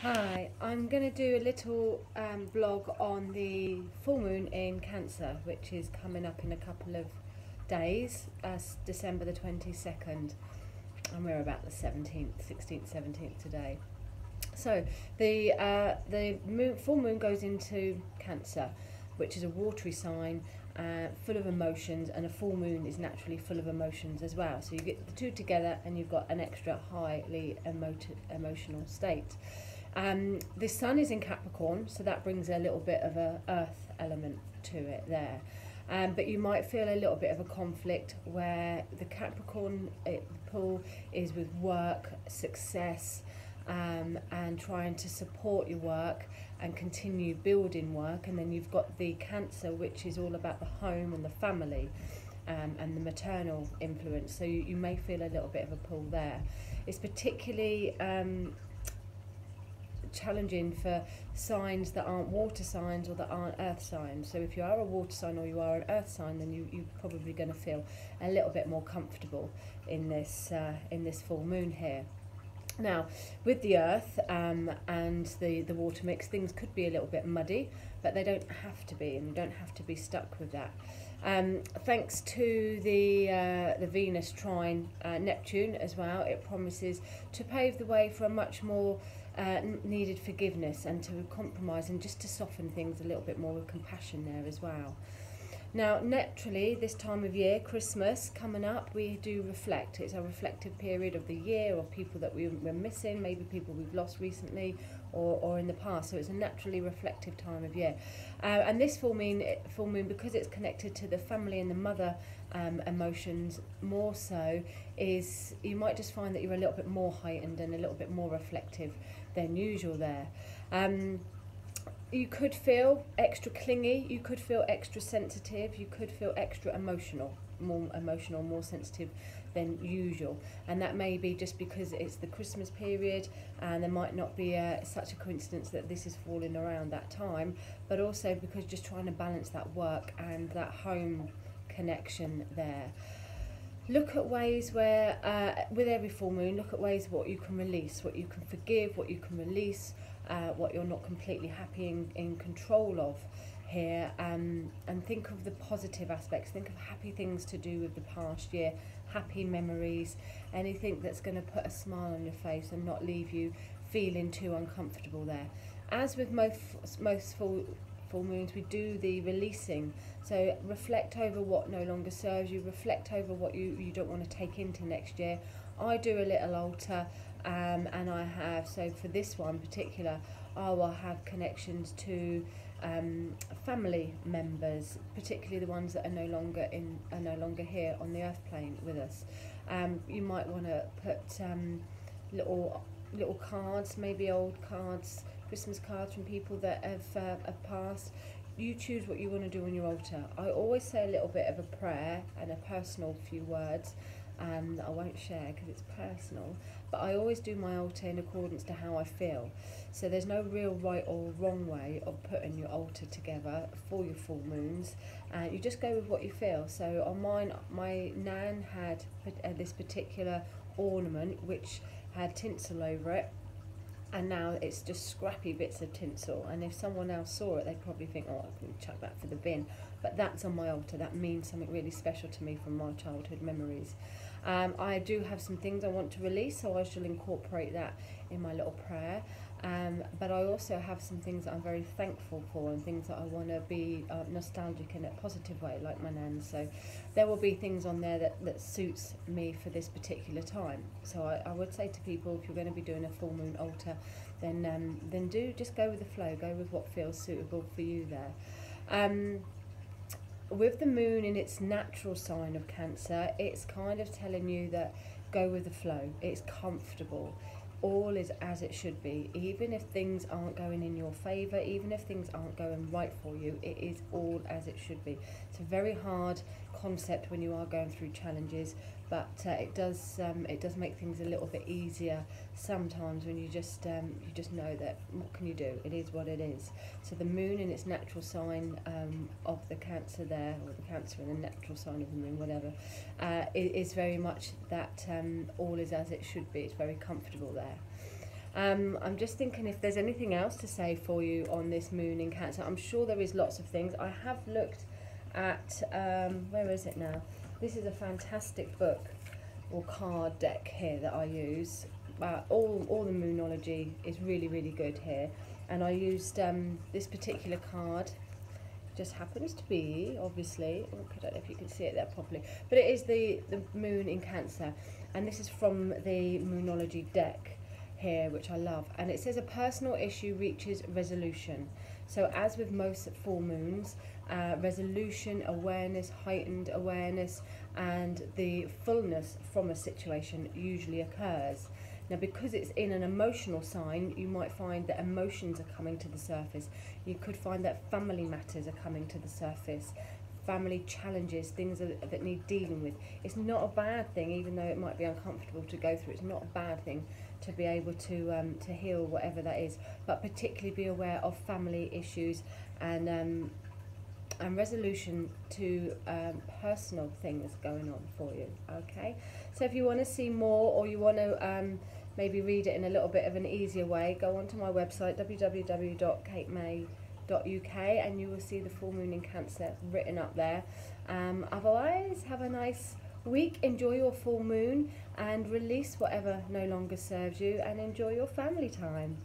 Hi, I'm going to do a little blog on the full moon in Cancer, which is coming up in a couple of days, December the 22nd, and we're about the 17th, 16th, 17th today. So the full moon goes into Cancer, which is a watery sign, full of emotions, and a full moon is naturally full of emotions as well. So you get the two together, and you've got an extra highly emotional state. The sun is in Capricorn, so that brings a little bit of a earth element to it there. But you might feel a little bit of a conflict where the Capricorn pull is with work, success, and trying to support your work and continue building work. And then you've got the Cancer, which is all about the home and the family. And the maternal influence, so you may feel a little bit of a pull there. It's particularly challenging for signs that aren't water signs or that aren't earth signs. So if you are a water sign or you are an earth sign, then you're probably going to feel a little bit more comfortable in this full moon here. Now, with the earth and the water mix, things could be a little bit muddy, but they don't have to be, and you don't have to be stuck with that. Thanks to the Venus trine Neptune as well, it promises to pave the way for a much more needed forgiveness and to compromise and just to soften things a little bit more with compassion there as well. Now, naturally, this time of year, Christmas coming up, we do reflect. It's a reflective period of the year of people that we're missing, maybe people we've lost recently or in the past. So it's a naturally reflective time of year. And this full moon, because it's connected to the family and the mother emotions more so, is you might just find that you're a little bit more heightened and a little bit more reflective than usual there. You could feel extra clingy, you could feel extra sensitive, you could feel extra emotional, more sensitive than usual. And that may be just because it's the Christmas period and there might not be such a coincidence that this is falling around that time, but also because just trying to balance that work and that home connection there. Look at ways where, with every full moon, look at ways what you can release, what you can forgive, what you can release, what you're not completely happy in control of here, and think of the positive aspects. Think of happy things to do with the past year, happy memories, anything that's going to put a smile on your face and not leave you feeling too uncomfortable there. As with most full moons, we do the releasing. So reflect over what no longer serves you, reflect over what you don't want to take into next year. I do a little altar, and I have, so for this one particular, I will have connections to family members, particularly the ones that are no longer here on the earth plane with us. You might want to put little cards, maybe old cards, Christmas cards from people that have passed. You choose what you want to do on your altar. I always say a little bit of a prayer and a personal few words that I won't share because it's personal, but I always do my altar in accordance to how I feel. So there's no real right or wrong way of putting your altar together for your full moons. You just go with what you feel. So on mine, my nan had this particular ornament which had tinsel over it, and now it's just scrappy bits of tinsel, and if someone else saw it they'd probably think, oh, I can chuck that for the bin, but that's on my altar. That means something really special to me from my childhood memories. I do have some things I want to release, so I shall incorporate that in my little prayer. But I also have some things that I'm very thankful for and things that I want to be nostalgic in a positive way, like my nan. So there will be things on there that suits me for this particular time. So I would say to people, if you're going to be doing a full moon altar, then do just go with the flow, go with what feels suitable for you there. With the moon in its natural sign of Cancer, it's kind of telling you that go with the flow. It's comfortable. All is as it should be. Even if things aren't going in your favour, even if things aren't going right for you, it is all as it should be. It's a very hard concept when you are going through challenges, but it does make things a little bit easier sometimes when you just know that what can you do? It is what it is. So the moon in its natural sign of the Cancer there, or the Cancer in the natural sign of the moon, whatever, it is very much that all is as it should be. It's very comfortable there. I'm just thinking if there's anything else to say for you on this moon in Cancer. I'm sure there is lots of things. I have looked at, where is it now? This is a fantastic book or card deck here that I use. All the Moonology is really, really good here. And I used this particular card. Just happens to be, obviously, I don't know if you can see it there properly, but it is the moon in Cancer, and this is from the Moonology deck here, which I love, and it says a personal issue reaches resolution. So as with most full moons, resolution, awareness, heightened awareness, and the fullness from a situation usually occurs. Now, because it's in an emotional sign, you might find that emotions are coming to the surface. You could find that family matters are coming to the surface, family challenges, things that need dealing with. It's not a bad thing, even though it might be uncomfortable to go through. It's not a bad thing to be able to heal whatever that is, but particularly be aware of family issues and resolution to personal things going on for you. Okay, so if you want to see more, or you want to maybe read it in a little bit of an easier way, go onto my website www.katemay.uk and you will see the full moon in Cancer written up there. Otherwise, have a nice week, enjoy your full moon and release whatever no longer serves you, and enjoy your family time.